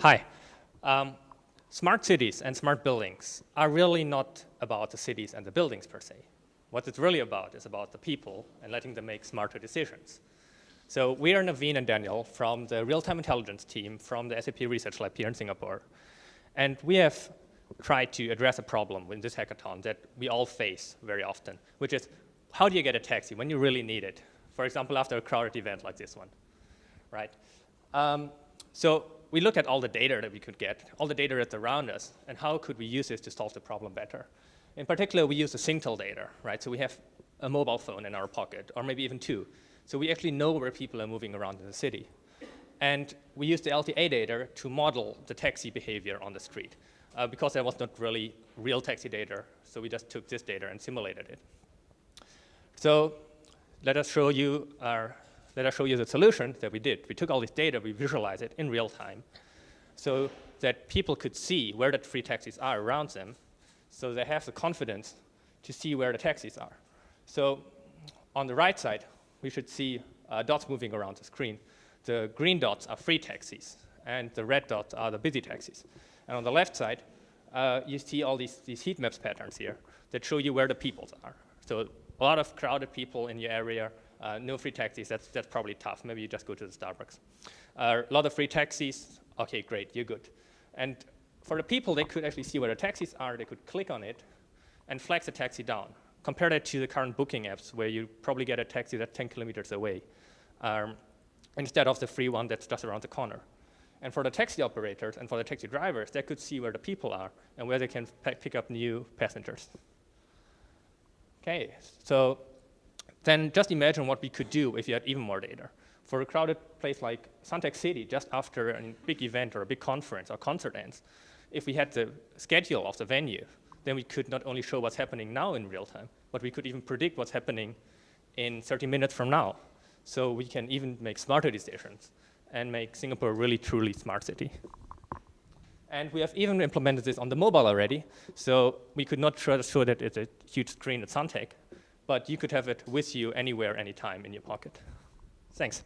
Hi. Smart cities and smart buildings are really not about the cities and the buildings per se. What it's really about is about the people and letting them make smarter decisions. So we are Naveen and Daniel from the real-time intelligence team from the SAP Research Lab here in Singapore. And we have tried to address a problem in this hackathon that we all face very often, which is how do you get a taxi when you really need it? For example, after a crowded event like this one, right? So we looked at all the data that we could get, all the data that's around us, and how could we use this to solve the problem better. In particular, we use the Singtel data, right? So we have a mobile phone in our pocket, or maybe even two. So we actually know where people are moving around in the city. And we use the LTA data to model the taxi behavior on the street, because there was not really real taxi data. So we just took this data and simulated it. So let us show you the solution that we did. We took all this data, we visualized it in real time, so that people could see where the free taxis are around them, so they have the confidence to see where the taxis are. So on the right side, we should see dots moving around the screen. The green dots are free taxis, and the red dots are the busy taxis. And on the left side, you see all these heat maps patterns here that show you where the people are. So a lot of crowded people in your area, no free taxis, that's probably tough. Maybe you just go to the Starbucks. A lot of free taxis, okay, great, you're good. And for the people, they could actually see where the taxis are, they could click on it and flag the taxi down. Compare that to the current booking apps where you probably get a taxi that's 10 kilometers away, instead of the free one that's just around the corner. And for the taxi operators and for the taxi drivers, they could see where the people are and where they can pick up new passengers. Okay, so then just imagine what we could do if you had even more data. For a crowded place like Suntec City, just after a big event or a big conference or concert ends, if we had the schedule of the venue, then we could not only show what's happening now in real time, but we could even predict what's happening in 30 minutes from now. So we can even make smarter decisions and make Singapore a really, truly smart city. And we have even implemented this on the mobile already. So we could not show that it's a huge screen at Suntec, but you could have it with you anywhere, anytime in your pocket. Thanks.